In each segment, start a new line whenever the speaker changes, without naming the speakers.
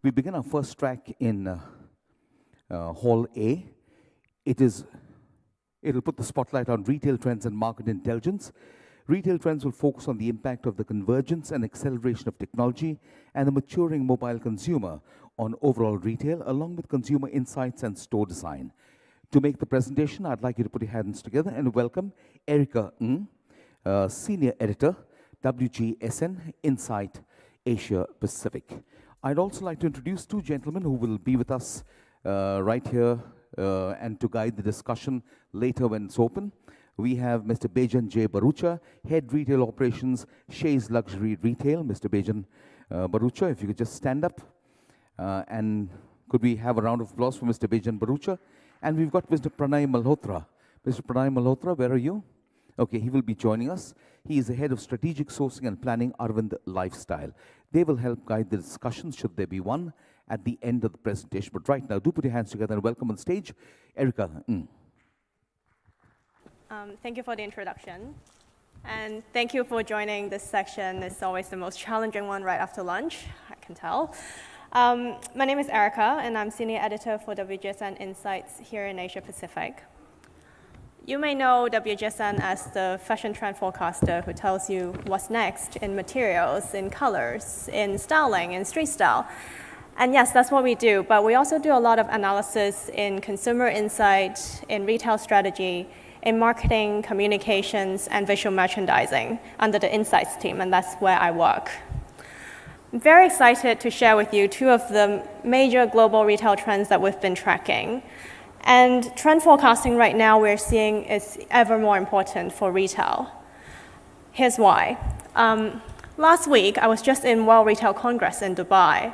We begin our first track in Hall A. It'll put the spotlight on retail trends and market intelligence. Retail trends will focus on the impact of the convergence and acceleration of technology and the maturing mobile consumer on overall retail, along with consumer insights and store design. To make the presentation, I'd like you to put your hands together and welcome Erica Ng, Senior Editor, WGSN Insight Asia Pacific. I'd also like to introduce two gentlemen who will be with us right here and to guide the discussion later when it's open. We have Mr. Bejan J. Barucha, Head Retail Operations, Shays Luxury Retail. Mr. Bejan Barucha, if you could just stand up. And could we have a round of applause for Mr. Bejan Barucha? And we've got Mr. Pranay Malhotra. Mr. Pranay Malhotra, where are you? Okay, he will be joining us. He is the Head of Strategic Sourcing and Planning, Arvind Lifestyle. They will help guide the discussion, should there be one, at the end of the presentation. But right now, do put your hands together and welcome on stage, Erica.
Thank you for the introduction. And thank you for joining this section. It's always the most challenging one right after lunch, I can tell. My name is Erica, and I'm Senior Editor for WGSN Insights here in Asia Pacific. You may know WGSN as the fashion trend forecaster who tells you what's next in materials, in colors, in styling, in street style. And yes, that's what we do, but we also do a lot of analysis in consumer insight, in retail strategy, in marketing, communications, and visual merchandising under the insights team, and that's where I work. I'm very excited to share with you two of the major global retail trends that we've been tracking. And trend forecasting right now we're seeing is ever more important for retail. Here's why. Last week, I was just in World Retail Congress in Dubai,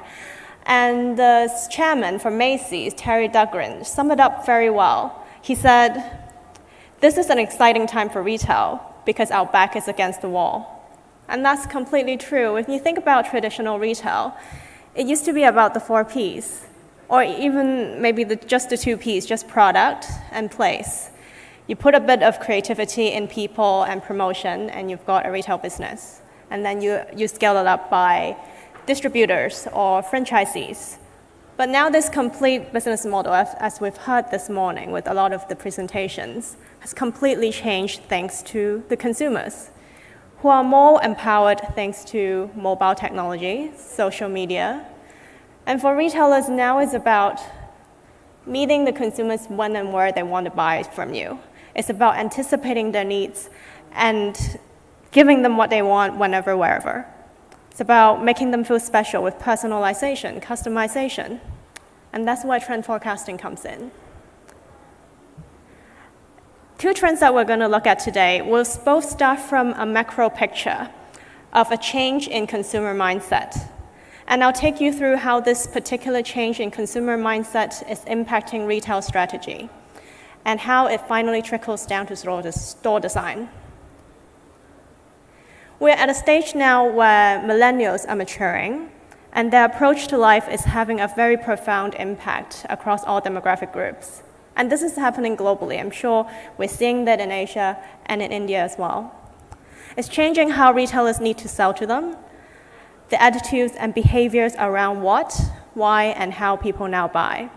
and the chairman for Macy's, Terry Duggan, summed it up very well. He said, "This is an exciting time for retail because our back is against the wall." And that's completely true. If you think about traditional retail, it used to be about the 4 Ps. Or even maybe just the 2 Ps, just product and place. You put a bit of creativity in people and promotion, and you've got a retail business. And then you scale it up by distributors or franchisees. But now this complete business model, as we've heard this morning with a lot of the presentations, has completely changed thanks to the consumers, who are more empowered thanks to mobile technology, social media. And for retailers, now it's about meeting the consumers when and where they want to buy from you. It's about anticipating their needs and giving them what they want whenever, wherever. It's about making them feel special with personalization, customization. And that's where trend forecasting comes in. Two trends that we're going to look at today will both start from a macro picture of a change in consumer mindset. And I'll take you through how this particular change in consumer mindset is impacting retail strategy and how it finally trickles down to store design. We're at a stage now where millennials are maturing, and their approach to life is having a very profound impact across all demographic groups. And this is happening globally. I'm sure we're seeing that in Asia and in India as well. It's changing how retailers need to sell to them, the attitudes and behaviors around what, why, and how people now buy.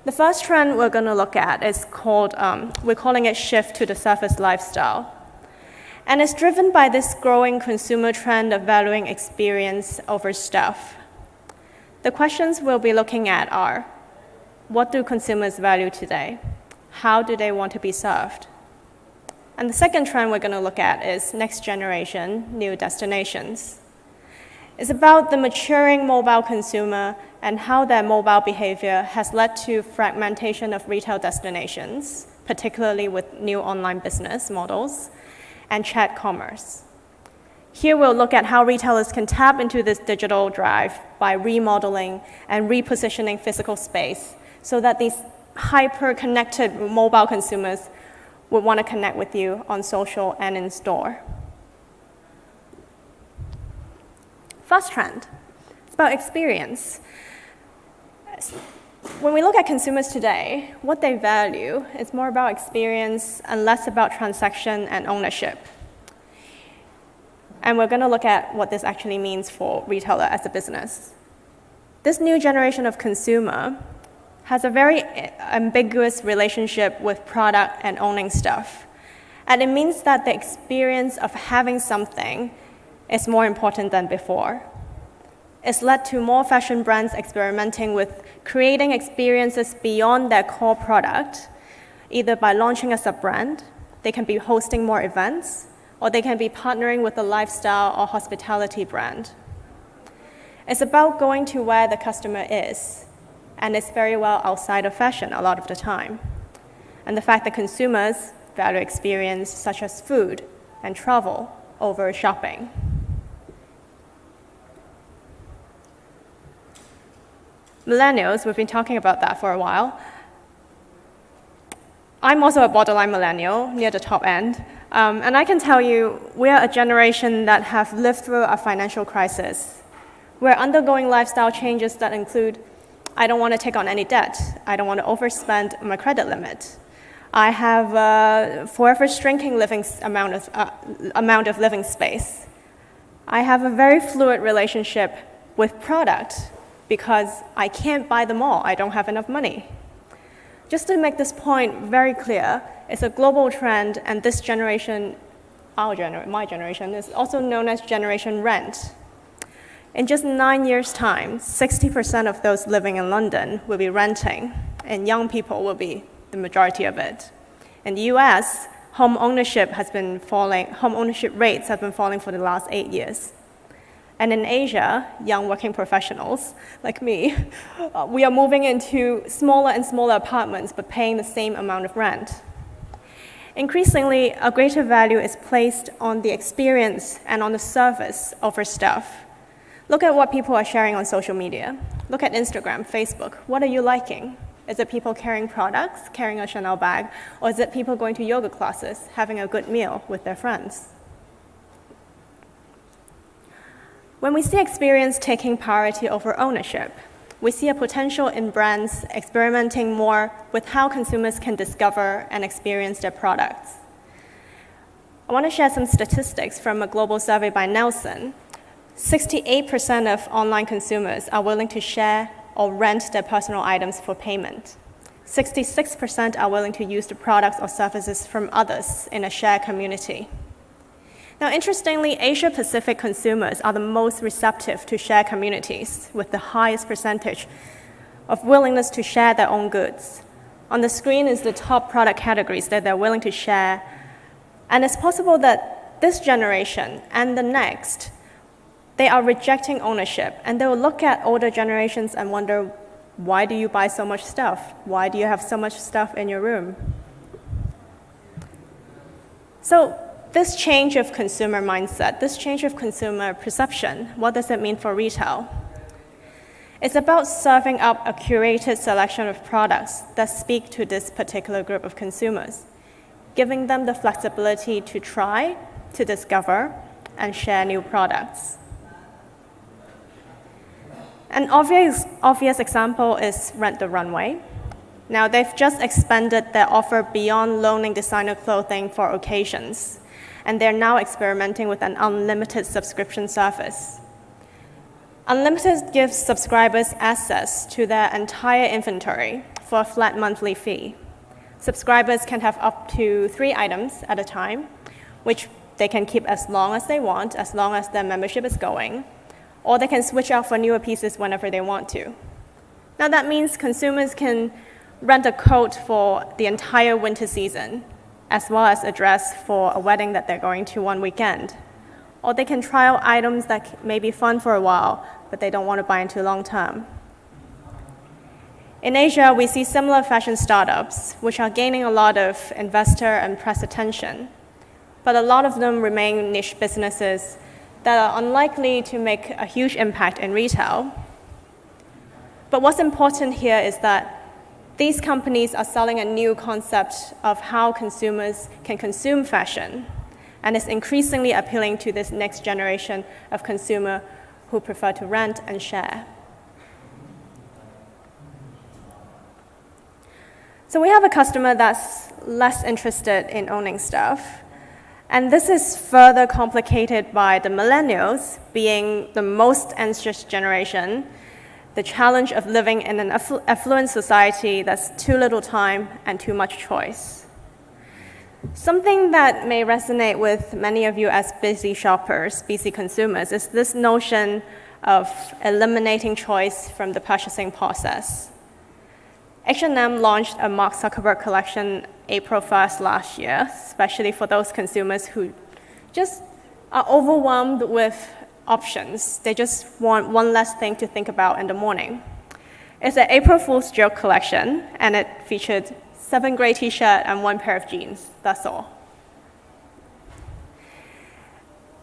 The first trend we're going to look at is called, we're calling it shift to the surface lifestyle. And it's driven by this growing consumer trend of valuing experience over stuff. The questions we'll be looking at are, what do consumers value today? How do they want to be served? And the second trend we're going to look at is next generation, new destinations. It's about the maturing mobile consumer and how their mobile behavior has led to fragmentation of retail destinations, particularly with new online business models and chat commerce. Here we'll look at how retailers can tap into this digital drive by remodeling and repositioning physical space so that these hyper-connected mobile consumers would want to connect with you on social and in store. First trend, it's about experience. When we look at consumers today, what they value is more about experience and less about transaction and ownership. And we're going to look at what this actually means for retailer as a business. This new generation of consumer has a very ambiguous relationship with product and owning stuff. And it means that the experience of having something is more important than before. It's led to more fashion brands experimenting with creating experiences beyond their core product, either by launching a sub-brand, they can be hosting more events, or they can be partnering with a lifestyle or hospitality brand. It's about going to where the customer is, and it's very well outside of fashion a lot of the time. And the fact that consumers value experience such as food and travel over shopping. Millennials, we've been talking about that for a while. I'm also a borderline millennial, near the top end, and I can tell you we are a generation that have lived through a financial crisis. We're undergoing lifestyle changes that include, I don't want to take on any debt, I don't want to overspend my credit limit, I have a forever shrinking amount of living space. I have a very fluid relationship with product because I can't buy them all, I don't have enough money. Just to make this point very clear, it's a global trend, and this generation, my generation, is also known as Generation Rent. In just 9 years' time, 60% of those living in London will be renting, and young people will be the majority of it. In the US, home ownership rates have been falling for the last 8 years. And in Asia, young working professionals like me, we are moving into smaller and smaller apartments but paying the same amount of rent. Increasingly, a greater value is placed on the experience and on the service over stuff. Look at what people are sharing on social media. Look at Instagram, Facebook. What are you liking? Is it people carrying products, carrying a Chanel bag, or is it people going to yoga classes, having a good meal with their friends? When we see experience taking priority over ownership, we see a potential in brands experimenting more with how consumers can discover and experience their products. I want to share some statistics from a global survey by Nelson. 68% of online consumers are willing to share or rent their personal items for payment. 66% are willing to use the products or services from others in a shared community. Now, interestingly, Asia-Pacific consumers are the most receptive to share communities, with the highest percentage of willingness to share their own goods. On the screen is the top product categories that they're willing to share, and it's possible that this generation and the next, they are rejecting ownership, and they will look at older generations and wonder, why do you buy so much stuff? Why do you have so much stuff in your room? So, this change of consumer mindset, this change of consumer perception, what does it mean for retail? It's about serving up a curated selection of products that speak to this particular group of consumers, giving them the flexibility to try, to discover, and share new products. An obvious example is Rent the Runway. Now, they've just expanded their offer beyond loaning designer clothing for occasions, and they're now experimenting with an unlimited subscription service. Unlimited gives subscribers access to their entire inventory for a flat monthly fee. Subscribers can have up to 3 items at a time, which they can keep as long as they want, as long as their membership is going, or they can switch out for newer pieces whenever they want to. Now that means consumers can rent a coat for the entire winter season, as well as a dress for a wedding that they're going to one weekend. Or they can try out items that may be fun for a while, but they don't want to buy into long term. In Asia, we see similar fashion startups, which are gaining a lot of investor and press attention, but a lot of them remain niche businesses that are unlikely to make a huge impact in retail. But what's important here is that these companies are selling a new concept of how consumers can consume fashion, and it's increasingly appealing to this next generation of consumer who prefer to rent and share. So we have a customer that's less interested in owning stuff, and this is further complicated by the millennials being the most anxious generation. the challenge of living in an affluent society that's too little time and too much choice. Something that may resonate with many of you as busy shoppers, busy consumers, is this notion of eliminating choice from the purchasing process. H&M launched a Mark Zuckerberg collection April 1st last year, especially for those consumers who just are overwhelmed with options. They just want one less thing to think about in the morning. It's an April Fool's joke collection, and it featured 7 gray t-shirts and 1 pair of jeans. That's all.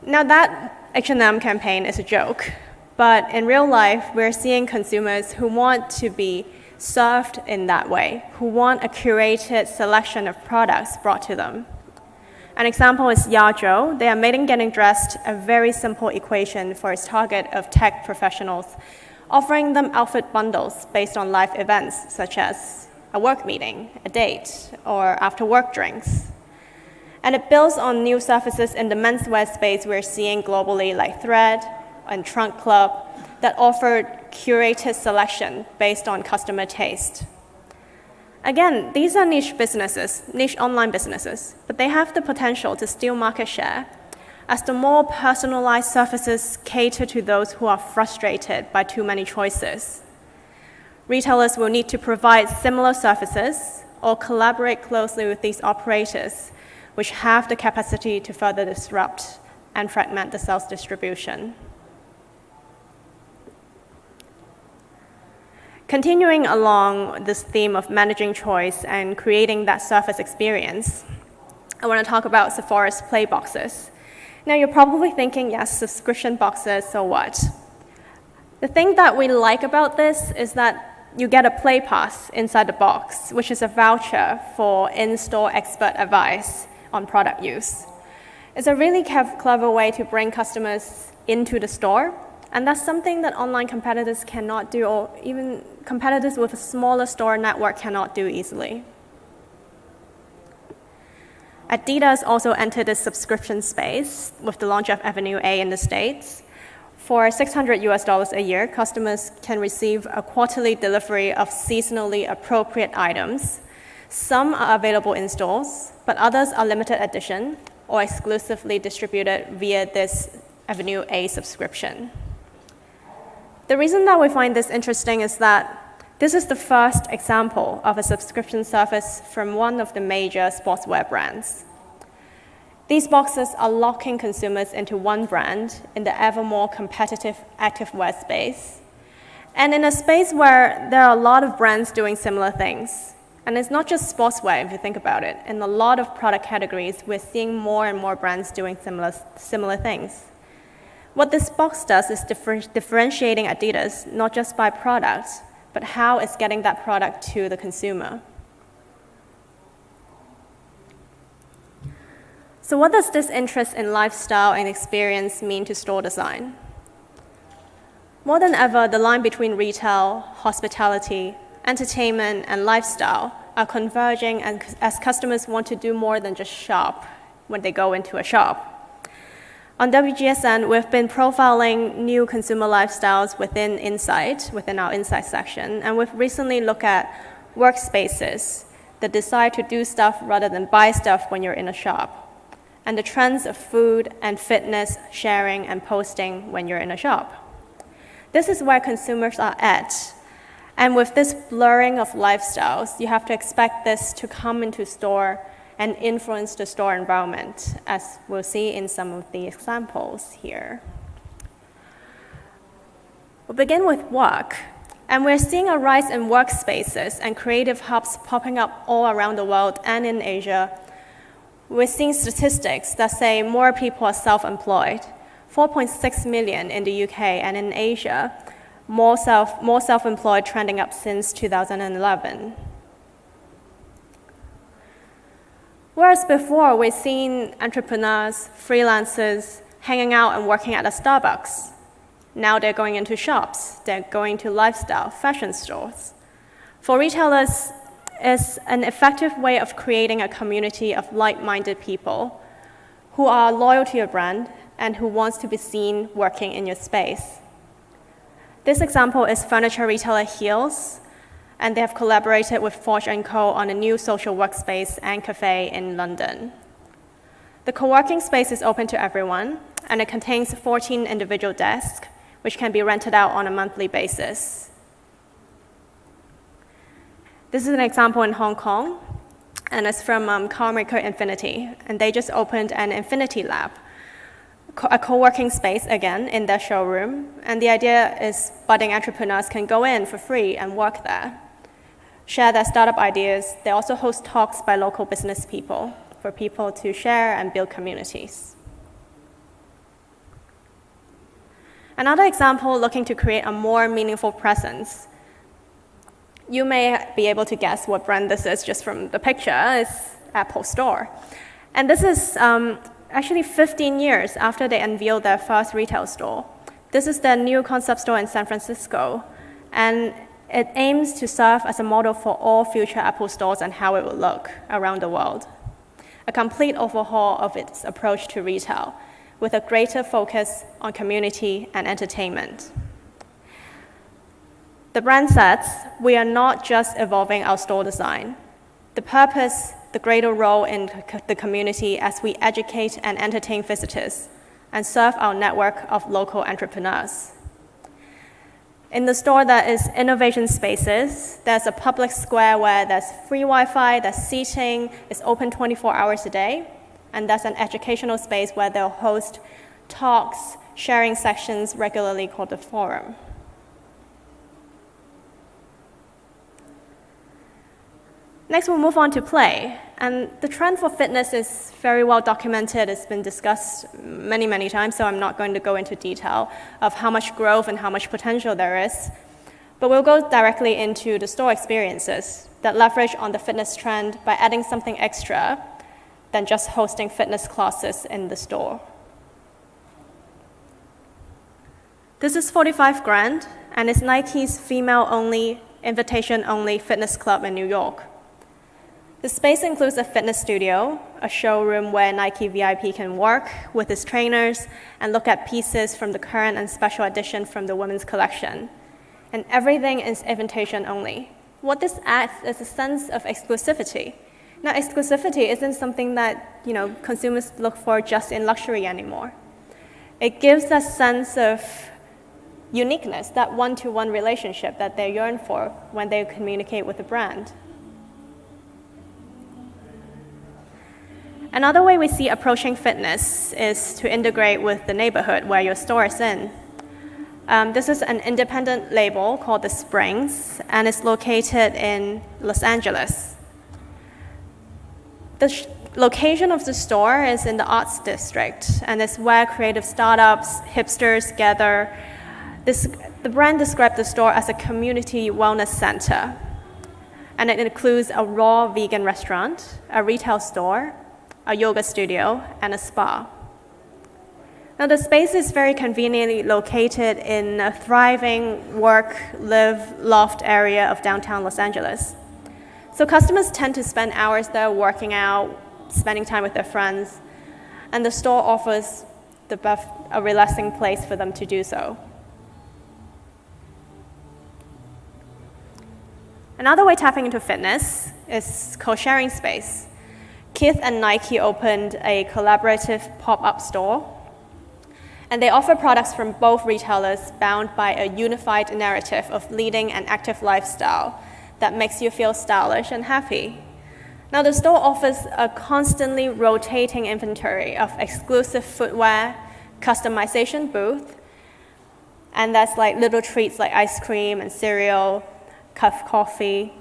Now that H&M campaign is a joke, but in real life, we're seeing consumers who want to be served in that way, who want a curated selection of products brought to them. An example is Yazhou. They are making getting dressed a very simple equation for its target of tech professionals, offering them outfit bundles based on live events such as a work meeting, a date, or after-work drinks. And it builds on new services in the menswear space we're seeing globally, like Thread and Trunk Club, that offer curated selection based on customer taste. Again, these are niche businesses, niche online businesses, but they have the potential to steal market share, as the more personalized services cater to those who are frustrated by too many choices. Retailers will need to provide similar services or collaborate closely with these operators, which have the capacity to further disrupt and fragment the sales distribution. Continuing along this theme of managing choice and creating that service experience, I want to talk about Sephora's Play boxes. Now, you're probably thinking, yes, subscription boxes, so what? The thing that we like about this is that you get a Play Pass inside the box, which is a voucher for in-store expert advice on product use. It's a really clever way to bring customers into the store, and that's something that online competitors cannot do, or even competitors with a smaller store network cannot do easily. Adidas also entered the subscription space with the launch of Avenue A in the States. For $600 a year, customers can receive a quarterly delivery of seasonally appropriate items. Some are available in stores, but others are limited edition or exclusively distributed via this Avenue A subscription. The reason that we find this interesting is that this is the first example of a subscription service from one of the major sportswear brands. These boxes are locking consumers into one brand in the ever more competitive activewear space, and in a space where there are a lot of brands doing similar things. And it's not just sportswear, if you think about it. In a lot of product categories, we're seeing more and more brands doing similar things. What this box does is differentiating Adidas, not just by product, but how it's getting that product to the consumer. So what does this interest in lifestyle and experience mean to store design? More than ever, the line between retail, hospitality, entertainment, and lifestyle are converging as customers want to do more than just shop when they go into a shop. On WGSN, we've been profiling new consumer lifestyles within our Insight section, and we've recently looked at workspaces, the desire to do stuff rather than buy stuff when you're in a shop, and the trends of food and fitness, sharing, and posting when you're in a shop. This is where consumers are at. And with this blurring of lifestyles, you have to expect this to come into store and influence the store environment, as we'll see in some of the examples here. We'll begin with work. And we're seeing a rise in workspaces and creative hubs popping up all around the world and in Asia. We're seeing statistics that say more people are self-employed, 4.6 million in the UK, and in Asia, more self-employed trending up since 2011. Whereas before, we've seen entrepreneurs, freelancers, hanging out and working at a Starbucks. Now they're going into shops, they're going to lifestyle, fashion stores. For retailers, it's an effective way of creating a community of like-minded people who are loyal to your brand and who wants to be seen working in your space. This example is furniture retailer Heels, and they have collaborated with Forge & Co. on a new social workspace and cafe in London. The co-working space is open to everyone, and it contains 14 individual desks, which can be rented out on a monthly basis. This is an example in Hong Kong, and it's from car maker Infinity, and they just opened an Infinity Lab, a co-working space, again, in their showroom, and the idea is budding entrepreneurs can go in for free and work there, share their startup ideas. They also host talks by local business people for people to share and build communities. Another example looking to create a more meaningful presence. You may be able to guess what brand this is just from the picture. It's Apple Store. And this is actually 15 years after they unveiled their first retail store. This is their new concept store in San Francisco, and it aims to serve as a model for all future Apple stores and how it will look around the world. A complete overhaul of its approach to retail, with a greater focus on community and entertainment. The brand says, we are not just evolving our store design. The purpose, the greater role in the community as we educate and entertain visitors and serve our network of local entrepreneurs. In the store, there is innovation spaces. There's a public square where there's free Wi-Fi, there's seating, it's open 24 hours a day, and there's an educational space where they'll host talks, sharing sections regularly called the forum. Next, we'll move on to play. And the trend for fitness is very well documented. It's been discussed many, many times, so I'm not going to go into detail of how much growth and how much potential there is. But we'll go directly into the store experiences that leverage on the fitness trend by adding something extra than just hosting fitness classes in the store. This is 45 Grand, and it's Nike's female-only, invitation-only fitness club in New York. The space includes a fitness studio, a showroom where Nike VIP can work with its trainers and look at pieces from the current and special edition from the women's collection. And everything is invitation only. What this adds is a sense of exclusivity. Now, exclusivity isn't something that consumers look for just in luxury anymore. It gives that sense of uniqueness, that one-to-one relationship that they yearn for when they communicate with the brand. Another way we see approaching fitness is to integrate with the neighborhood where your store is in. This is an independent label called The Springs, and it's located in Los Angeles. The location of the store is in the Arts District, and it's where creative startups, hipsters gather. The brand described the store as a community wellness center, and it includes a raw vegan restaurant, a retail store, a yoga studio, and a spa. Now, the space is very conveniently located in a thriving work, live, loft area of downtown Los Angeles. So customers tend to spend hours there working out, spending time with their friends, and the store offers a relaxing place for them to do so. Another way tapping into fitness is co-sharing space. Kith and Nike opened a collaborative pop-up store, and they offer products from both retailers bound by a unified narrative of leading an active lifestyle that makes you feel stylish and happy. Now, the store offers a constantly rotating inventory of exclusive footwear, customization booth, and that's like little treats like ice cream and cereal, coffee.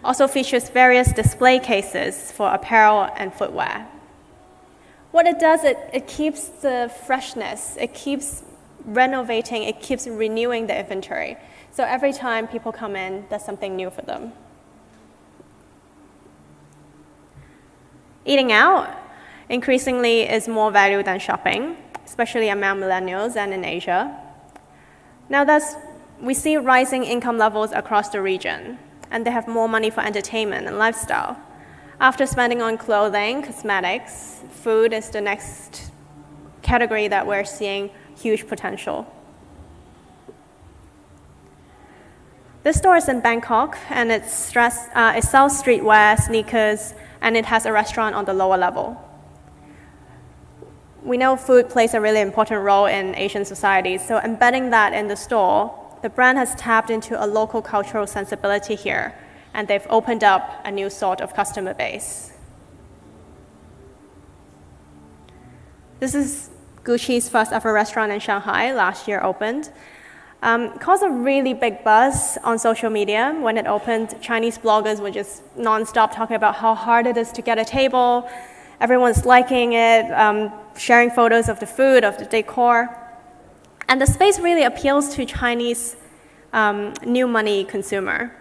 Also features various display cases for apparel and footwear. What it does, it keeps the freshness, it keeps renovating, it keeps renewing the inventory. So every time people come in, there's something new for them. Eating out increasingly is more value than shopping, especially among millennials and in Asia. Now we see rising income levels across the region, and they have more money for entertainment and lifestyle. After spending on clothing, cosmetics, food is the next category that we're seeing huge potential. This store is in Bangkok, and it sells streetwear, sneakers, and it has a restaurant on the lower level. We know food plays a really important role in Asian societies, so embedding that in the store, the brand has tapped into a local cultural sensibility here, and they've opened up a new sort of customer base. This is Gucci's first ever restaurant in Shanghai, last year opened. Caused a really big buzz on social media when it opened. Chinese bloggers were just nonstop talking about how hard it is to get a table. Everyone's liking it, sharing photos of the food, of the decor. And the space really appeals to Chinese new money consumer.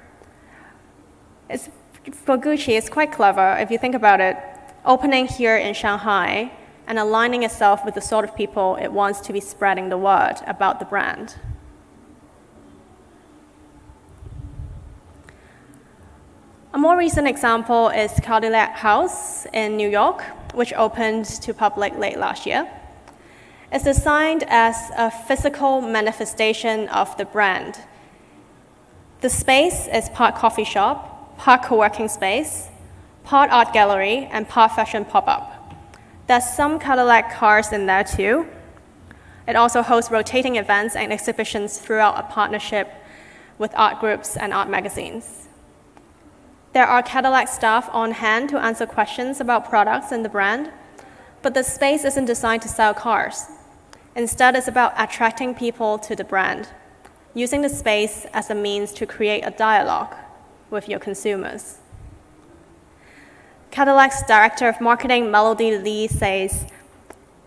For Gucci, it's quite clever if you think about it. Opening here in Shanghai and aligning itself with the sort of people it wants to be spreading the word about the brand. A more recent example is Cadillac House in New York, which opened to public late last year. It's designed as a physical manifestation of the brand. The space is part coffee shop, part co-working space, part art gallery, and part fashion pop-up. There's some Cadillac cars in there too. It also hosts rotating events and exhibitions throughout a partnership with art groups and art magazines. There are Cadillac staff on hand to answer questions about products and the brand, but the space isn't designed to sell cars. Instead, it's about attracting people to the brand, using the space as a means to create a dialogue with your consumers. Cadillac's Director of Marketing, Melody Lee, says,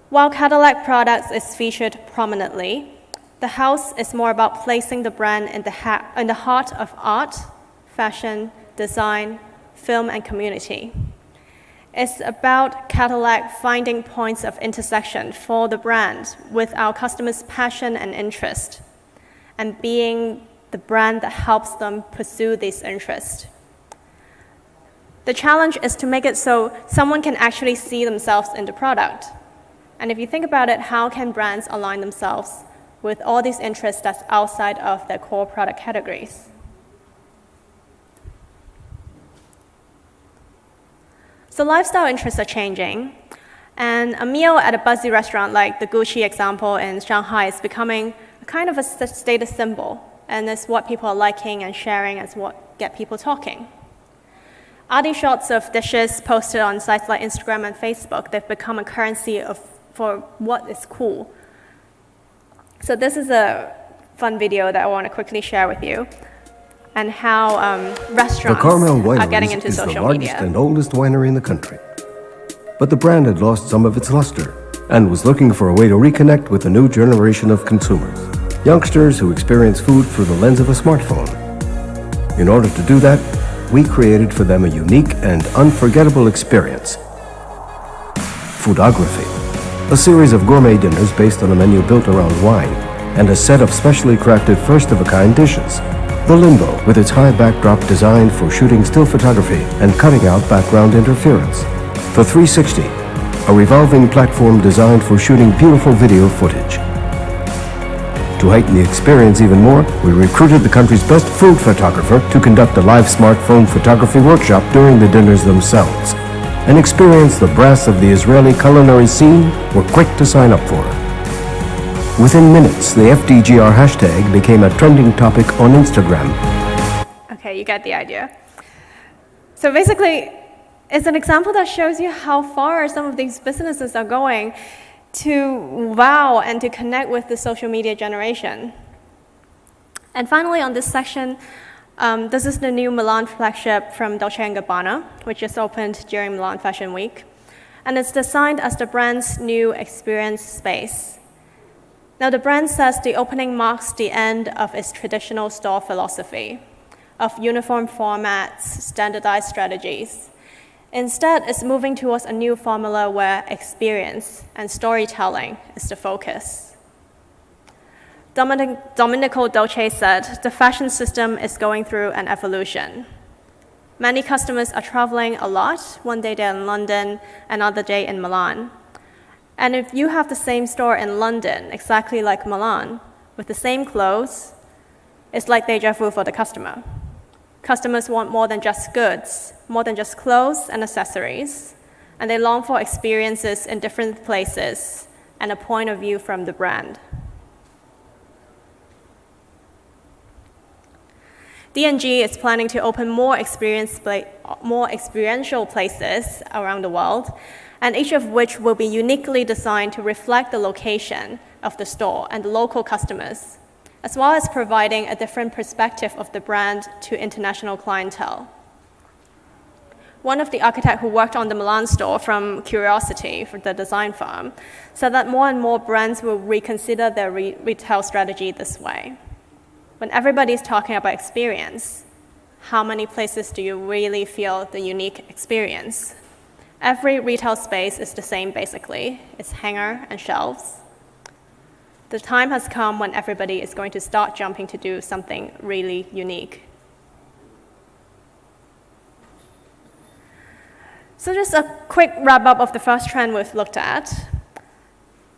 while Cadillac products is featured prominently, the house is more about placing the brand in the heart of art, fashion, design, film, and community. It's about Cadillac finding points of intersection for the brand with our customers' passion and interest, and being the brand that helps them pursue these interests. The challenge is to make it so someone can actually see themselves in the product. And if you think about it, how can brands align themselves with all these interests that's outside of their core product categories? So lifestyle interests are changing, and a meal at a buzzy restaurant like the Gucci example in Shanghai is becoming kind of a status symbol, and it's what people are liking and sharing, and it's what get people talking. Arty shots of dishes posted on sites like Instagram and Facebook, they've become a currency for what is cool. So this is a fun video that I want to quickly share with you, and how restaurants are getting into social media.
The Carmel Winery is the largest and oldest winery in the country. But the brand had lost some of its luster and was looking for a way to reconnect with a new generation of consumers, youngsters who experience food through the lens of a smartphone. In order to do that, we created for them a unique and unforgettable experience. Foodography, a series of gourmet dinners based on a menu built around wine, and a set of specially crafted first-of-a-kind dishes. The Limbo, with its high backdrop designed for shooting still photography and cutting out background interference. The 360, a revolving platform designed for shooting beautiful video footage. To heighten the experience even more, we recruited the country's best food photographer to conduct a live smartphone photography workshop during the dinners themselves. And experience the brass of the Israeli culinary scene were quick to sign up for. Within minutes, the FDGR hashtag became a trending topic on Instagram.
Okay, you get the idea. So basically, it's an example that shows you how far some of these businesses are going to wow and to connect with the social media generation. And finally, on this section, this is the new Milan flagship from Dolce & Gabbana, which just opened during Milan Fashion Week. And it's designed as the brand's new experience space. Now, the brand says the opening marks the end of its traditional store philosophy of uniform formats, standardized strategies. Instead, it's moving towards a new formula where experience and storytelling is the focus. Domenico Dolce said, the fashion system is going through an evolution. Many customers are traveling a lot. One day they're in London, another day in Milan. And if you have the same store in London, exactly like Milan, with the same clothes, It's like deja vu for the customer. Customers want more than just goods, more than just clothes and accessories, and they long for experiences in different places and a point of view from the brand. D&G is planning to open more experiential places around the world, and each of which will be uniquely designed to reflect the location of the store and the local customers, as well as providing a different perspective of the brand to international clientele. One of the architects who worked on the Milan store from Curiosity, for the design firm, said that more and more brands will reconsider their retail strategy this way. When everybody's talking about experience, how many places do you really feel the unique experience? Every retail space is the same, basically. It's hanger and shelves. The time has come when everybody is going to start jumping to do something really unique. So just a quick wrap-up of the first trend we've looked at.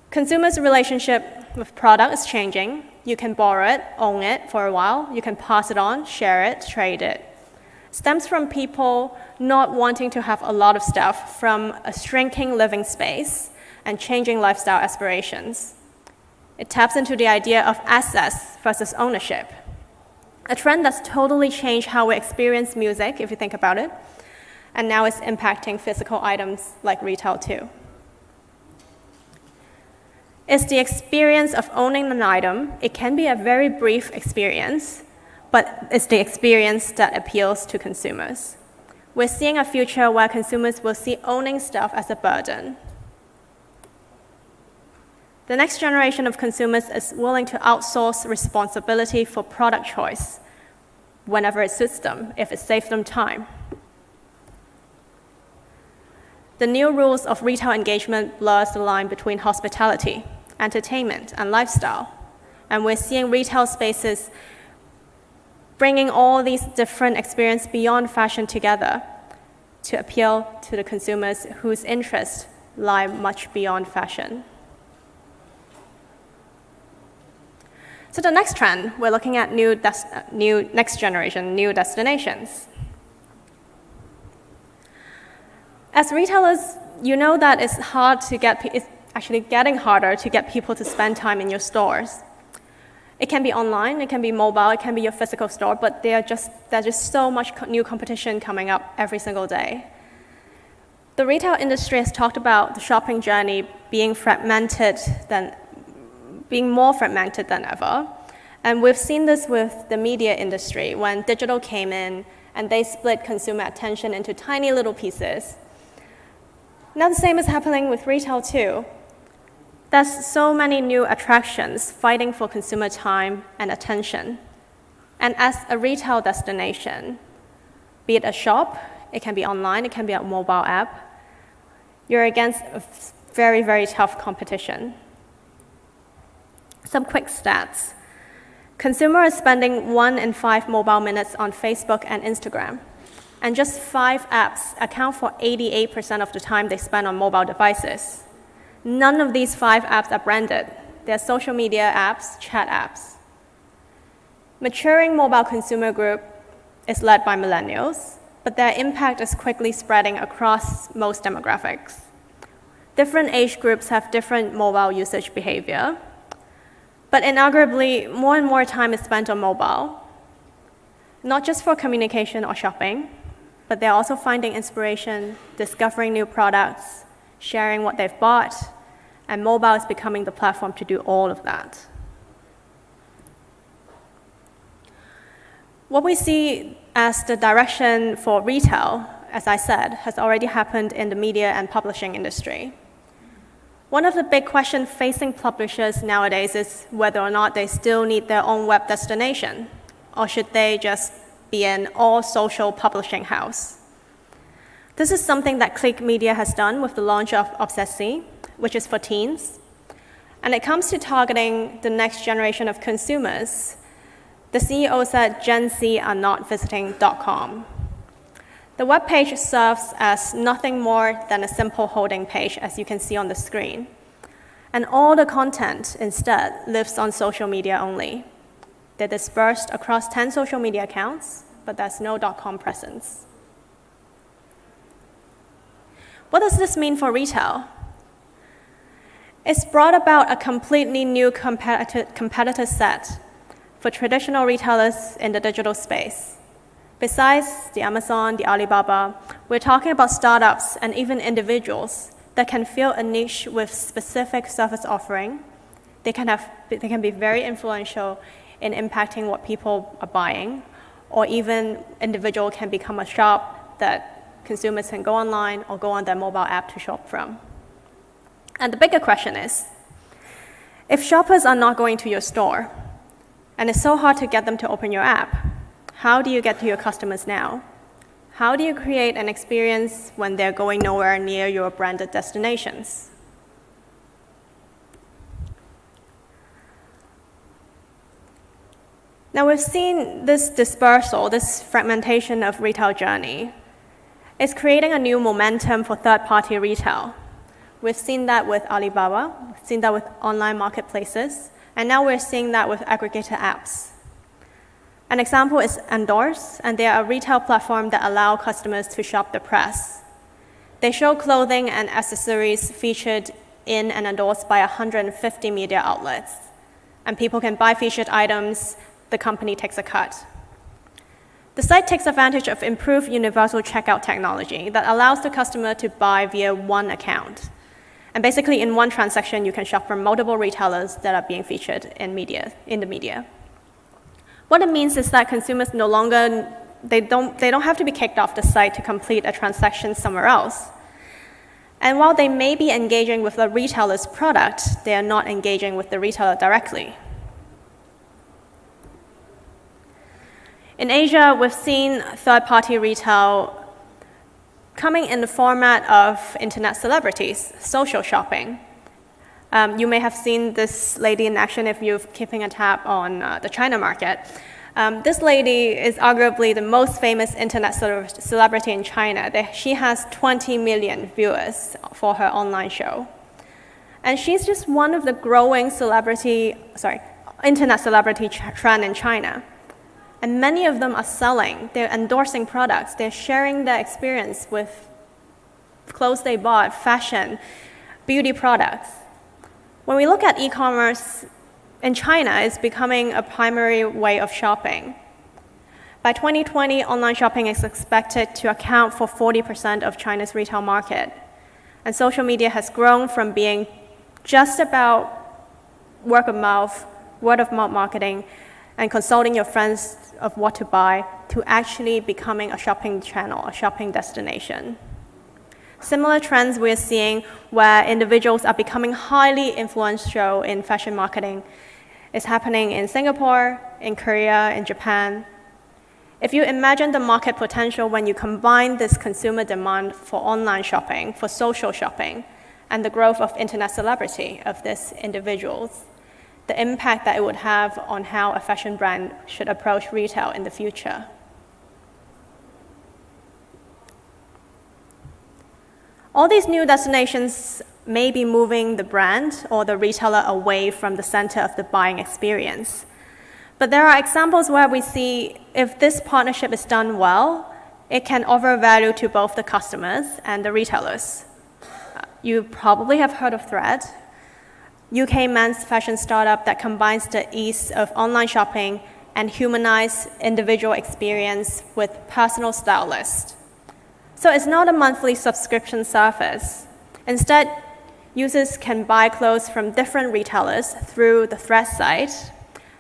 Consumers' relationship with product is changing. You can borrow it, own it for a while. You can pass it on, share it, trade it. It stems from people not wanting to have a lot of stuff, from a shrinking living space and changing lifestyle aspirations. It taps into the idea of access versus ownership, a trend that's totally changed how we experience music, if you think about it, and now it's impacting physical items like retail too. It's the experience of owning an item. It can be a very brief experience, but it's the experience that appeals to consumers. We're seeing a future where consumers will see owning stuff as a burden. The next generation of consumers is willing to outsource responsibility for product choice whenever it suits them, if it saves them time. The new rules of retail engagement blurs the line between hospitality, entertainment, and lifestyle. And we're seeing retail spaces bringing all these different experiences beyond fashion together to appeal to the consumers whose interests lie much beyond fashion. So the next trend, we're looking at next generation, new destinations. As retailers, you know that it's actually getting harder to get people to spend time in your stores. It can be online, it can be mobile, it can be your physical store, but there's just so much new competition coming up every single day. The retail industry has talked about the shopping journey being more fragmented than ever. And we've seen this with the media industry when digital came in and they split consumer attention into tiny little pieces. Now the same is happening with retail too. There's so many new attractions fighting for consumer time and attention. And as a retail destination, be it a shop, it can be online, it can be a mobile app, you're against a very, very tough competition. Some quick stats. Consumers are spending 1 in 5 mobile minutes on Facebook and Instagram. And just 5 apps account for 88% of the time they spend on mobile devices. None of these 5 apps are branded. They're social media apps, chat apps. Maturing mobile consumer group is led by millennials, but their impact is quickly spreading across most demographics. Different age groups have different mobile usage behavior, but inarguably, more and more time is spent on mobile, not just for communication or shopping, but they're also finding inspiration, discovering new products, sharing what they've bought, and mobile is becoming the platform to do all of that. What we see as the direction for retail, as I said, has already happened in the media and publishing industry. One of the big questions facing publishers nowadays is whether or not they still need their own web destination, or should they just be an all-social publishing house. This is something that Click Media has done with the launch of Obsessi, which is for teens. And it comes to targeting the next generation of consumers. The CEO said Gen Z are not visiting .com. The web page serves as nothing more than a simple holding page, as you can see on the screen. And all the content, instead, lives on social media only. They're dispersed across 10 social media accounts, but there's no .com presence. What does this mean for retail? It's brought about a completely new competitor set for traditional retailers in the digital space. Besides the Amazon, the Alibaba, we're talking about startups and even individuals that can fill a niche with specific service offering. They can be very influential in impacting what people are buying, or even individual can become a shop that consumers can go online or go on their mobile app to shop from. And the bigger question is, if shoppers are not going to your store, and it's so hard to get them to open your app, how do you get to your customers now? How do you create an experience when they're going nowhere near your branded destinations? Now we've seen this dispersal, this fragmentation of retail journey. It's creating a new momentum for third-party retail. We've seen that with Alibaba, we've seen that with online marketplaces, and now we're seeing that with aggregator apps. An example is Endorse, and they are a retail platform that allow customers to shop the press. They show clothing and accessories featured in and endorsed by 150 media outlets. And people can buy featured items, the company takes a cut. The site takes advantage of improved universal checkout technology that allows the customer to buy via one account. And basically, in one transaction, you can shop from multiple retailers that are being featured in the media. What it means is that consumers no longer, they don't have to be kicked off the site to complete a transaction somewhere else. And while they may be engaging with the retailer's product, they are not engaging with the retailer directly. In Asia, we've seen third-party retail coming in the format of internet celebrities, social shopping. You may have seen this lady in action if you're keeping a tab on the China market. This lady is arguably the most famous internet celebrity in China. She has 20 million viewers for her online show. And she's just one of the growing internet celebrity trend in China. And many of them are selling, they're endorsing products, they're sharing their experience with clothes they bought, fashion, beauty products. When we look at e-commerce in China, it's becoming a primary way of shopping. By 2020, online shopping is expected to account for 40% of China's retail market. And social media has grown from being just about word of mouth marketing, and consulting your friends of what to buy, to actually becoming a shopping channel, a shopping destination. Similar trends we're seeing where individuals are becoming highly influential in fashion marketing is happening in Singapore, in Korea, in Japan. If you imagine the market potential when you combine this consumer demand for online shopping, for social shopping, and the growth of internet celebrity of these individuals, the impact that it would have on how a fashion brand should approach retail in the future. All these new destinations may be moving the brand or the retailer away from the center of the buying experience. But there are examples where we see if this partnership is done well, it can offer value to both the customers and the retailers. You probably have heard of Thread, UK men's fashion startup that combines the ease of online shopping and humanized individual experience with personal stylists. So it's not a monthly subscription service. Instead, users can buy clothes from different retailers through the Thread site,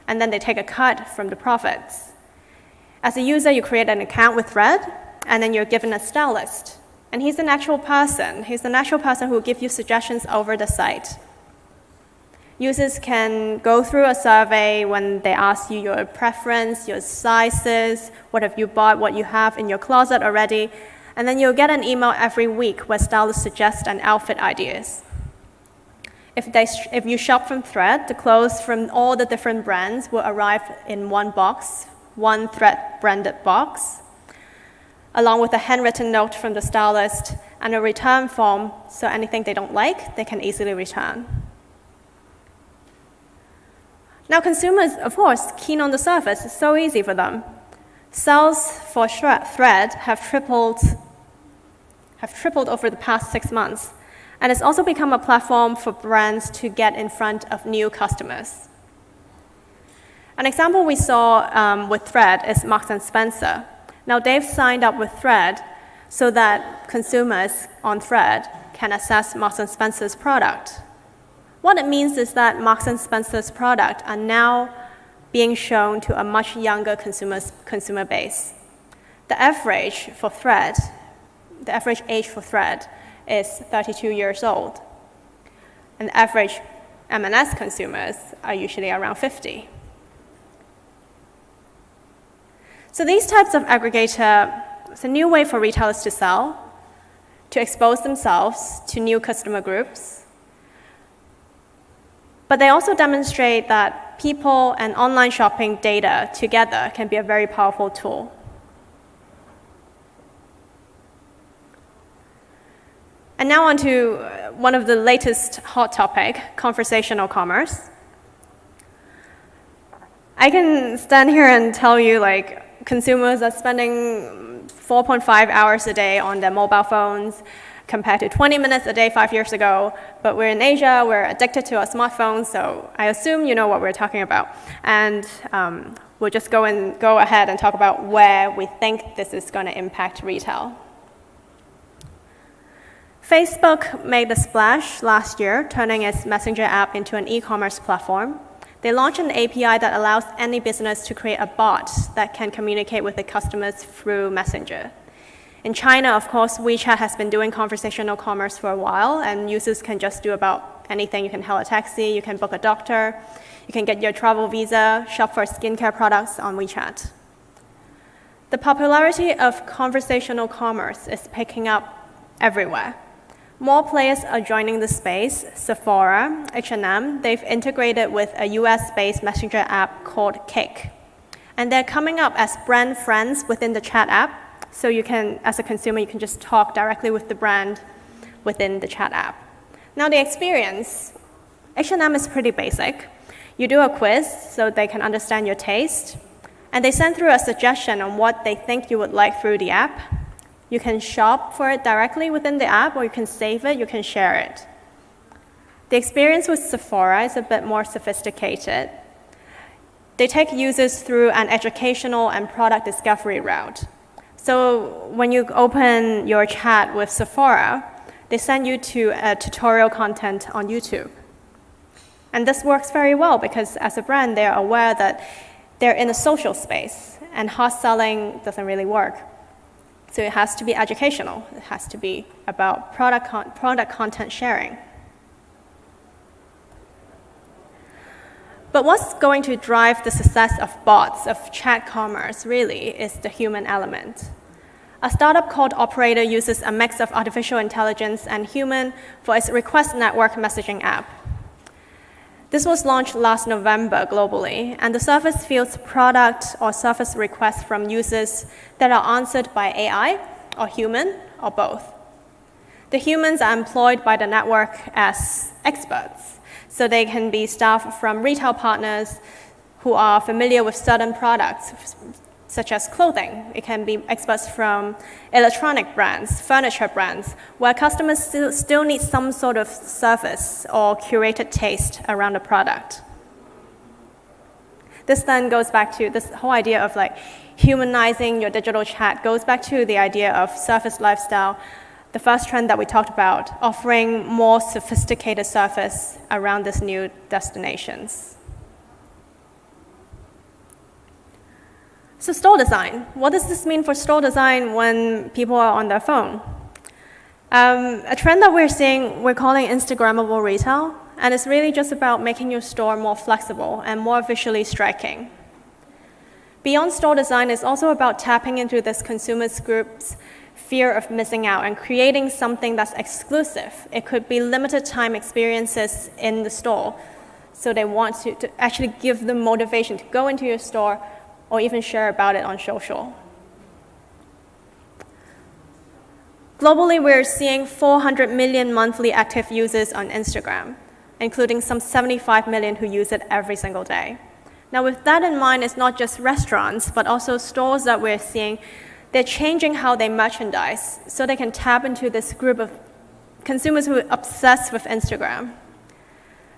and then they take a cut from the profits. As a user, you create an account with Thread, and then you're given a stylist. And he's an actual person. He's an actual person who will give you suggestions over the site. Users can go through a survey when they ask you your preference, your sizes, what have you bought, what you have in your closet already, and then you'll get an email every week where stylists suggest an outfit ideas. If you shop from Thread, the clothes from all the different brands will arrive in one box, one Thread branded box, along with a handwritten note from the stylist and a return form, so anything they don't like, they can easily return. Now consumers, of course, keen on the surface. It's so easy for them. Sales for Thread have tripled over the past 6 months. And it's also become a platform for brands to get in front of new customers. An example we saw with Thread is Marks & Spencer. Now they've signed up with Thread so that consumers on Thread can access Marks & Spencer's product. What it means is that Marks & Spencer's product are now being shown to a much younger consumer base. The average age for Thread is 32 years old. And the average M&S consumers are usually around 50. So these types of aggregator, it's a new way for retailers to sell, to expose themselves to new customer groups. But they also demonstrate that people and online shopping data together can be a very powerful tool. And now on to one of the latest hot topic, conversational commerce. I can stand here and tell you consumers are spending 4.5 hours a day on their mobile phones compared to 20 minutes a day 5 years ago. But we're in Asia, we're addicted to our smartphones, so I assume you know what we're talking about. And we'll just go ahead and talk about where we think this is going to impact retail. Facebook made the splash last year, turning its Messenger app into an e-commerce platform. They launched an API that allows any business to create a bot that can communicate with the customers through Messenger. In China, of course, WeChat has been doing conversational commerce for a while, and users can just do about anything. You can hail a taxi, you can book a doctor, you can get your travel visa, shop for skincare products on WeChat. The popularity of conversational commerce is picking up everywhere. More players are joining the space. Sephora, H&M, they've integrated with a US-based messenger app called Cake. And they're coming up as brand friends within the chat app. So you can, as a consumer, you can just talk directly with the brand within the chat app. Now the experience, H&M is pretty basic. You do a quiz so they can understand your taste. And they send through a suggestion on what they think you would like through the app. You can shop for it directly within the app, or you can save it, you can share it. The experience with Sephora is a bit more sophisticated. They take users through an educational and product discovery route. So when you open your chat with Sephora, they send you to tutorial content on YouTube. And this works very well because as a brand, they're aware that they're in a social space, and hot selling doesn't really work. So it has to be educational. It has to be about product content sharing. But what's going to drive the success of bots, of chat commerce, really, is the human element. A startup called Operator uses a mix of artificial intelligence and human for its request network messaging app. This was launched last November globally, and the service fields product or service requests from users that are answered by AI, or human, or both. The humans are employed by the network as experts, so they can be staff from retail partners who are familiar with certain products, such as clothing. It can be experts from electronic brands, furniture brands, where customers still need some sort of service or curated taste around the product. This then goes back to this whole idea of humanizing your digital chat, goes back to the idea of service lifestyle, the first trend that we talked about, offering more sophisticated service around these new destinations. So store design. What does this mean for store design when people are on their phone? A trend that we're seeing, we're calling Instagrammable retail, and it's really just about making your store more flexible and more visually striking. Beyond store design, it's also about tapping into this consumer group's fear of missing out and creating something that's exclusive. It could be limited time experiences in the store. So they want to actually give them motivation to go into your store or even share about it on social. Globally, we're seeing 400 million monthly active users on Instagram. including some 75 million who use it every single day. Now, with that in mind, it's not just restaurants, but also stores that we're seeing. They're changing how they merchandise so they can tap into this group of consumers who are obsessed with Instagram.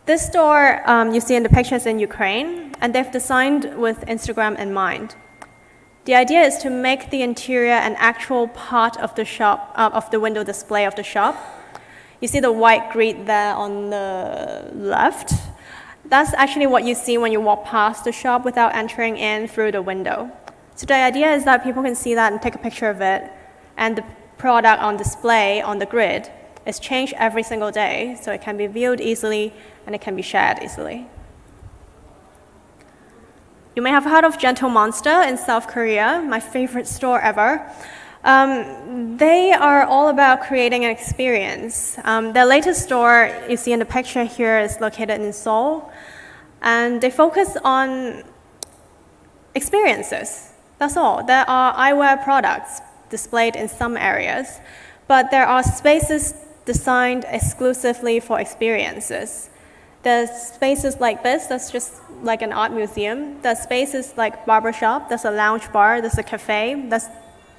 This store you see in the pictures in Ukraine, and they've designed with Instagram in mind. The idea is to make the interior an actual part of the shop, of the window display of the shop. You see the white grid there on the left. That's actually what you see when you walk past the shop without entering in through the window. So the idea is that people can see that and take a picture of it, and the product on display on the grid is changed every single day, so it can be viewed easily and it can be shared easily. You may have heard of Gentle Monster in South Korea, my favorite store ever. They are all about creating an experience. Their latest store, you see in the picture here, is located in Seoul, and they focus on experiences. That's all. There are eyewear products displayed in some areas, but there are spaces designed exclusively for experiences. There's spaces like this, that's just like an art museum. There's spaces like barbershop, there's a lounge bar, there's a cafe. There's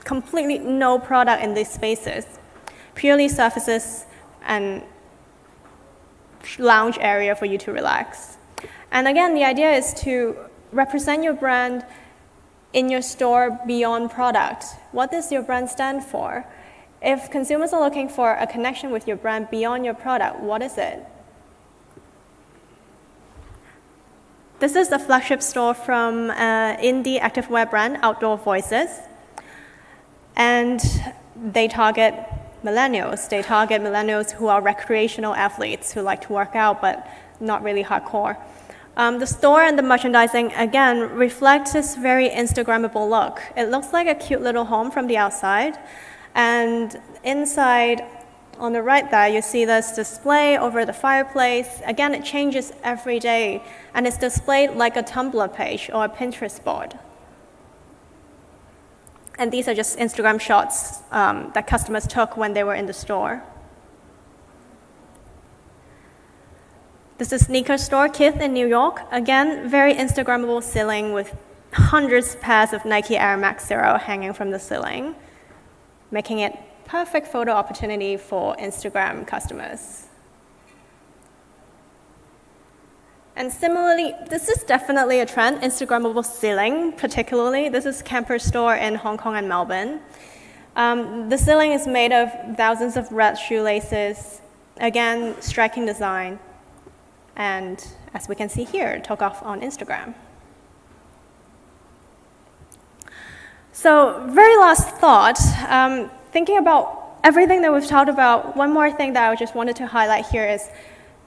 completely no product in these spaces, purely surfaces and lounge area for you to relax. And again, the idea is to represent your brand in your store beyond product. What does your brand stand for? If consumers are looking for a connection with your brand beyond your product, what is it? This is the flagship store from indie activewear brand, Outdoor Voices. And they target millennials. They target millennials who are recreational athletes who like to work out but not really hardcore. The store and the merchandising, again, reflect this very Instagrammable look. It looks like a cute little home from the outside. And inside, on the right there, you see this display over the fireplace. Again, it changes every day, and it's displayed like a Tumblr page or a Pinterest board. And these are just Instagram shots that customers took when they were in the store. This is Sneaker Store Kith in New York. Again, very Instagrammable ceiling with hundreds of pairs of Nike Air Max Zero hanging from the ceiling, making it perfect photo opportunity for Instagram customers. And similarly, this is definitely a trend, Instagrammable ceiling, particularly. This is Camper Store in Hong Kong and Melbourne. The ceiling is made of thousands of red shoelaces, again, striking design. And as we can see here, it took off on Instagram. So, very last thought, thinking about everything that we've talked about, one more thing that I just wanted to highlight here is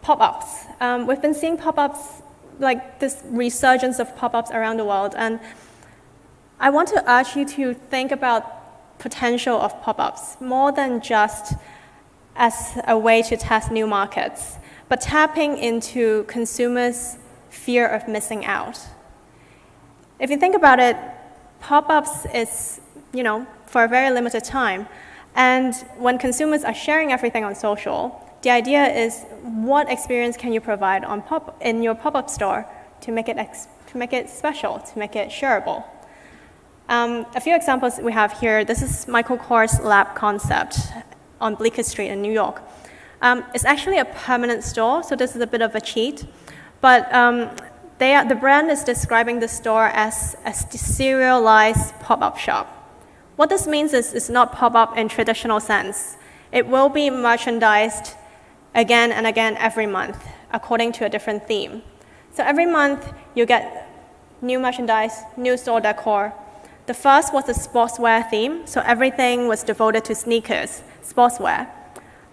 pop-ups. We've been seeing pop-ups, like this resurgence of pop-ups around the world, and I want to urge you to think about potential of pop-ups more than just as a way to test new markets, but tapping into consumers' fear of missing out. If you think about it, pop-ups is, for a very limited time, and when consumers are sharing everything on social, the idea is what experience can you provide in your pop-up store to make it special, to make it shareable. A few examples we have here. This is Michael Kors Lab Concept on Bleecker Street in New York. It's actually a permanent store, so this is a bit of a cheat. But the brand is describing the store as a serialized pop-up shop. What this means is it's not pop-up in traditional sense. It will be merchandised again and again every month, according to a different theme. So every month, you get new merchandise, new store decor. The first was a sportswear theme, so everything was devoted to sneakers, sportswear.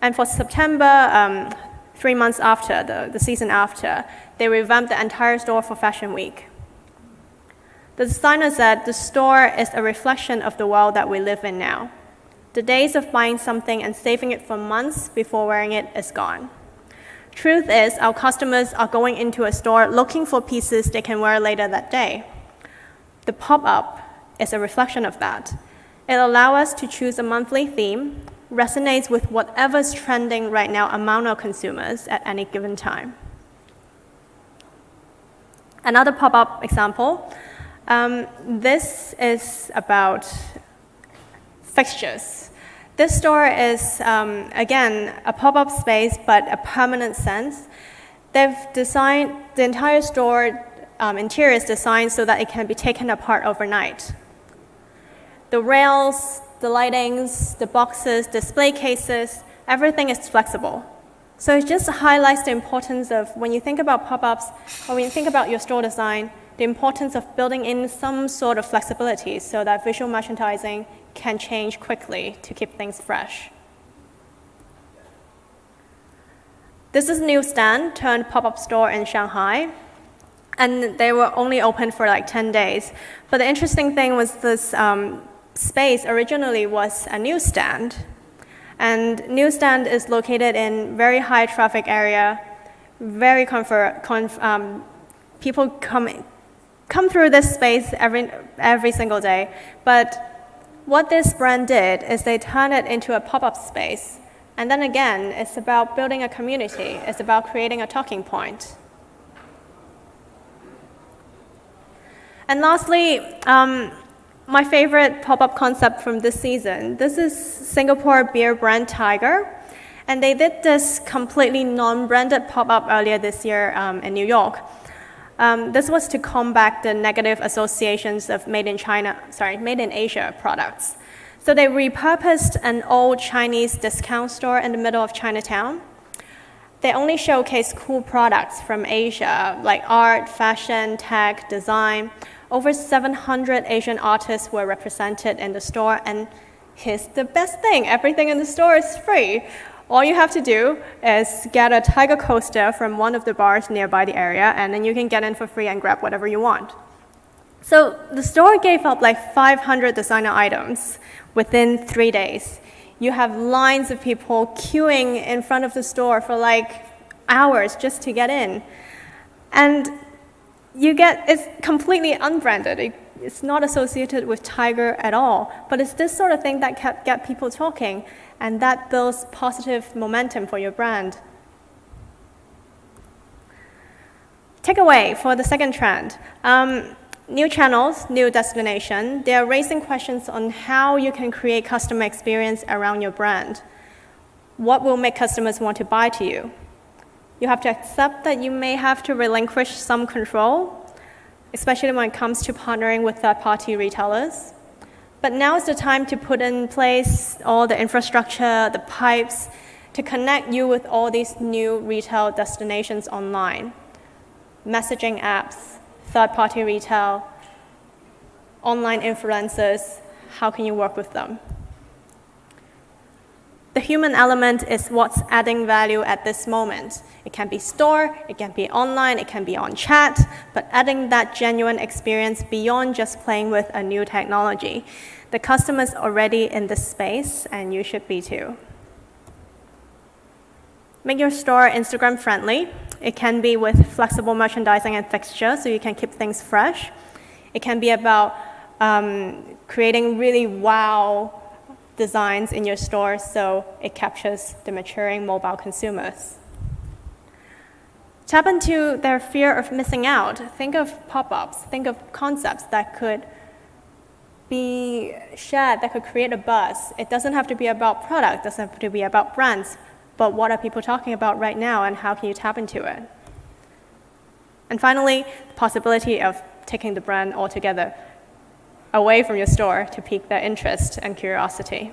And for September, 3 months after, the season after, they revamped the entire store for Fashion Week. The designer said the store is a reflection of the world that we live in now. The days of buying something and saving it for months before wearing it is gone. Truth is, our customers are going into a store looking for pieces they can wear later that day. The pop-up is a reflection of that. It allows us to choose a monthly theme, resonates with whatever's trending right now among our consumers at any given time. Another pop-up example, this is about fixtures. This store is, again, a pop-up space, but a permanent sense. They've designed the entire store interior is designed so that it can be taken apart overnight. The rails, the lightings, the boxes, display cases, everything is flexible. So it just highlights the importance of, when you think about pop-ups, or when you think about your store design, the importance of building in some sort of flexibility so that visual merchandising can change quickly to keep things fresh. This is Newsstand turned pop-up store in Shanghai, and they were only open for like 10 days. But the interesting thing was this space originally was a newsstand, and newsstand is located in very high traffic area, very people come through this space every single day. But what this brand did is they turned it into a pop-up space. And then again, it's about building a community. It's about creating a talking point. And lastly, my favorite pop-up concept from this season. This is Singapore beer brand Tiger. And they did this completely non-branded pop-up earlier this year in New York. This was to combat the negative associations of made in Asia products. So they repurposed an old Chinese discount store in the middle of Chinatown. They only showcase cool products from Asia, like art, fashion, tech, design. Over 700 Asian artists were represented in the store, and here's the best thing, everything in the store is free. All you have to do is get a Tiger coaster from one of the bars nearby the area, and then you can get in for free and grab whatever you want. So the store gave up like 500 designer items within 3 days. You have lines of people queuing in front of the store for like hours just to get in. And it's completely unbranded. It's not associated with Tiger at all. But it's this sort of thing that get people talking, and that builds positive momentum for your brand. Takeaway for the second trend. New channels, new destination. They are raising questions on how you can create customer experience around your brand. What will make customers want to buy to you? You have to accept that you may have to relinquish some control, especially when it comes to partnering with third-party retailers. But now is the time to put in place all the infrastructure, the pipes, to connect you with all these new retail destinations online. Messaging apps, third-party retail, online influencers, how can you work with them? The human element is what's adding value at this moment. It can be store, it can be online, it can be on chat, but adding that genuine experience beyond just playing with a new technology. The customer's already in this space, and you should be too. Make your store Instagram friendly. It can be with flexible merchandising and fixtures, so you can keep things fresh. It can be about creating really wow designs in your store so it captures the maturing mobile consumers. Tap into their fear of missing out. Think of pop-ups, think of concepts that could be shared, that could create a buzz. It doesn't have to be about product, it doesn't have to be about brands, but what are people talking about right now, and how can you tap into it? And finally, the possibility of taking the brand altogether away from your store to pique their interest and curiosity.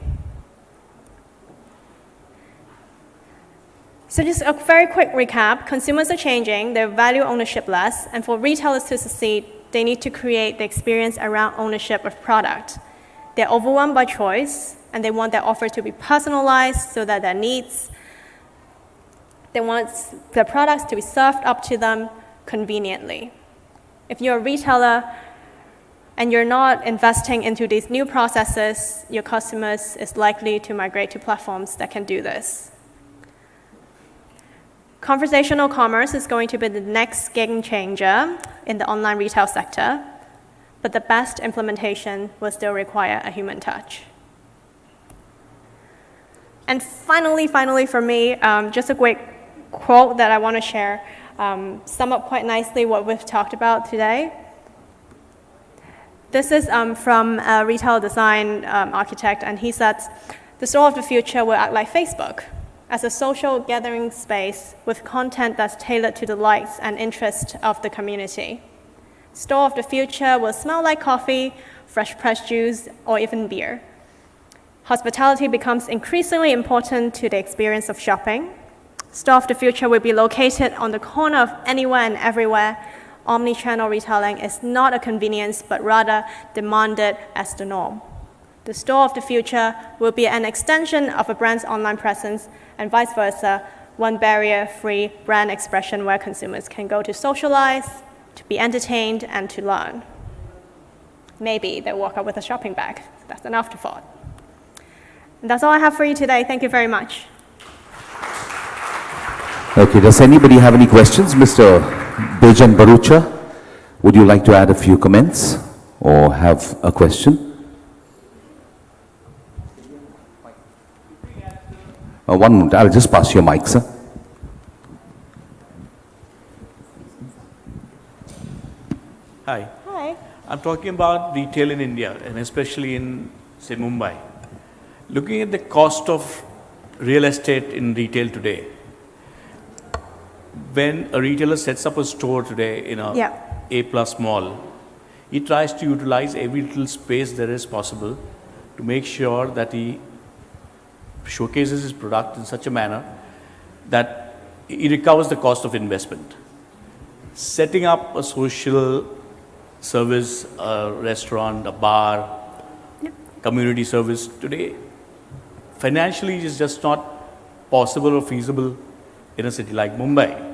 So just a very quick recap. Consumers are changing, they value ownership less, and for retailers to succeed, they need to create the experience around ownership of product. They're overwhelmed by choice, and they want their offer to be personalized so that their needs, they want their products to be served up to them conveniently. If you're a retailer and you're not investing into these new processes, your customers is likely to migrate to platforms that can do this. Conversational commerce is going to be the next game changer in the online retail sector, but the best implementation will still require a human touch. And finally for me, just a quick quote that I want to share. sum up quite nicely what we've talked about today. This is from a retail design architect, and he says, the store of the future will act like Facebook, as a social gathering space with content that's tailored to the likes and interests of the community. Store of the future will smell like coffee, fresh pressed juice, or even beer. Hospitality becomes increasingly important to the experience of shopping. Store of the future will be located on the corner of anywhere and everywhere. Omni-channel retailing is not a convenience, but rather demanded as the norm. The store of the future will be an extension of a brand's online presence, and vice versa, one barrier-free brand expression where consumers can go to socialize, to be entertained, and to learn. Maybe they'll walk out with a shopping bag. That's an afterthought. And that's all I have for you today. Thank you very much.
Okay, does anybody have any questions? Mr. Bejan Barucha, would you like to add a few comments or have a question? 1 minute, I'll just pass your mic, sir.
Hi.
Hi.
I'm talking about retail in India, and especially in, say, Mumbai. Looking at the cost of real estate in retail today, when a retailer sets up a store today in a A+ mall, he tries to utilize every little space there is possible to make sure that he showcases his product in such a manner that he recovers the cost of investment. Setting up a social service, a restaurant, a bar, community service today, financially is just not possible or feasible in a city like Mumbai.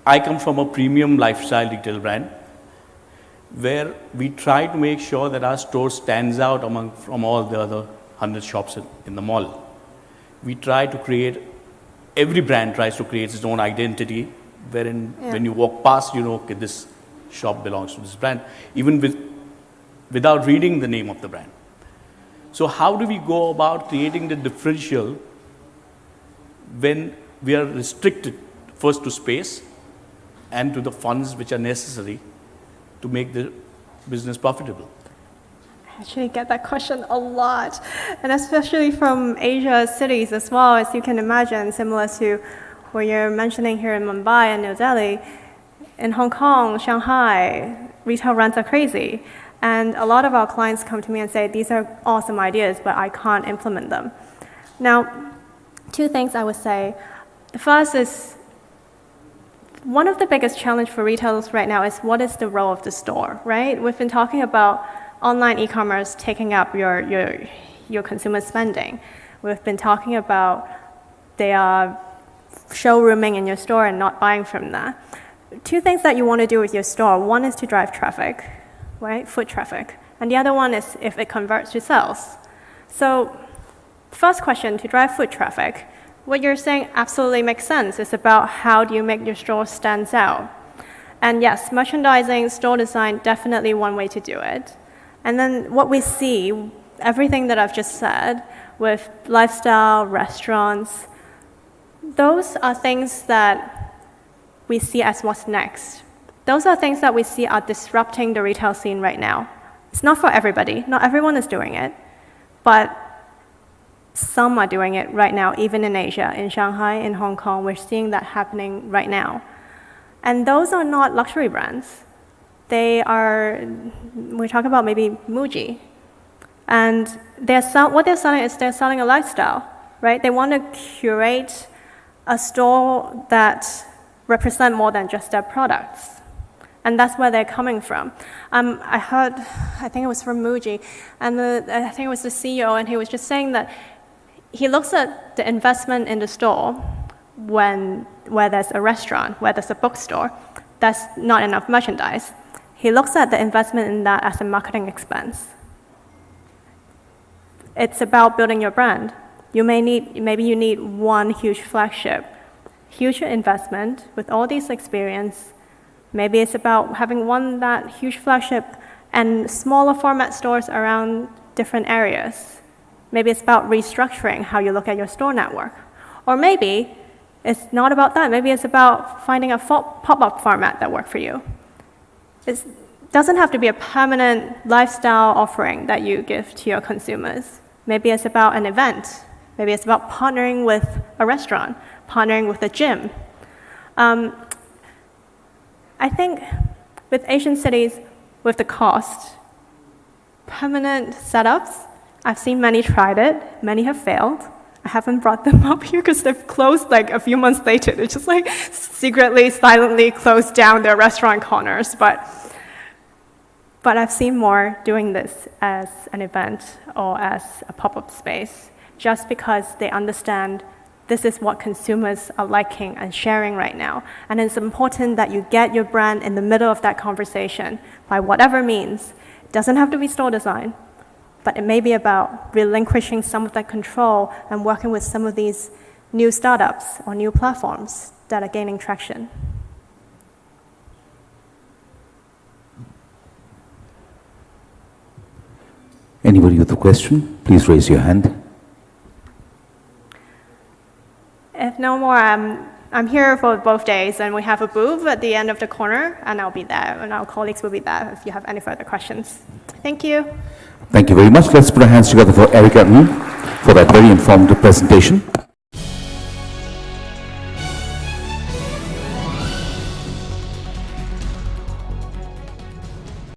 I come from a premium lifestyle retail brand where we try to make sure that our store stands out from all the other 100 shops in the mall. We try to create, every brand tries to create its own identity, wherein when you walk past, you know, okay, this shop belongs to this brand, even without reading the name of the brand. So how do we go about creating the differential when we are restricted first to space and to the funds which are necessary to make the business profitable?
I actually get that question a lot, and especially from Asia cities as well, as you can imagine, similar to what you're mentioning here in Mumbai and New Delhi. In Hong Kong, Shanghai, retail rents are crazy. And a lot of our clients come to me and say, these are awesome ideas, but I can't implement them. Now, 2 things I would say. The first is, one of the biggest challenge for retailers right now is what is the role of the store, right? We've been talking about online e-commerce taking up your consumer spending. We've been talking about they are showrooming in your store and not buying from that. 2 things that you want to do with your store. One is to drive traffic, right? Foot traffic. And the other one is if it converts to sales. So first question, to drive foot traffic, what you're saying absolutely makes sense. It's about how do you make your store stands out. And yes, merchandising, store design, definitely one way to do it. And then what we see, everything that I've just said, with lifestyle, restaurants, those are things that we see as what's next. Those are things that we see are disrupting the retail scene right now. It's not for everybody. Not everyone is doing it. But some are doing it right now, even in Asia, in Shanghai, in Hong Kong. We're seeing that happening right now. And those are not luxury brands. They are, we're talking about maybe Muji. And what they're selling is they're selling a lifestyle, right? They want to curate a store that represents more than just their products. And that's where they're coming from. I heard, I think it was from Muji, and I think it was the CEO, and he was just saying that he looks at the investment in the store where there's a restaurant, where there's a bookstore, that's not enough merchandise. He looks at the investment in that as a marketing expense. It's about building your brand. Maybe you need one huge flagship, huge investment with all these experience. Maybe it's about having that huge flagship and smaller format stores around different areas. Maybe it's about restructuring how you look at your store network. Or maybe It's not about that. Maybe it's about finding a pop-up format that works for you. It doesn't have to be a permanent lifestyle offering that you give to your consumers. Maybe it's about an event. Maybe it's about partnering with a restaurant, partnering with a gym. I think with Asian cities, with the cost, permanent setups, I've seen many tried it, many have failed. I haven't brought them up here because they've closed like a few months later. They just like secretly, silently closed down their restaurant corners. But I've seen more doing this as an event or as a pop-up space just because they understand this is what consumers are liking and sharing right now. And it's important that you get your brand in the middle of that conversation by whatever means. It doesn't have to be store design, but it may be about relinquishing some of that control and working with some of these new startups or new platforms that are gaining traction.
Anybody with a question, please raise your hand.
If no more, I'm here for both days, and we have a booth at the end of the corner, and I'll be there, and our colleagues will be there if you have any further questions. Thank you.
Thank you very much. Let's put our hands together for Erica for that very informative presentation.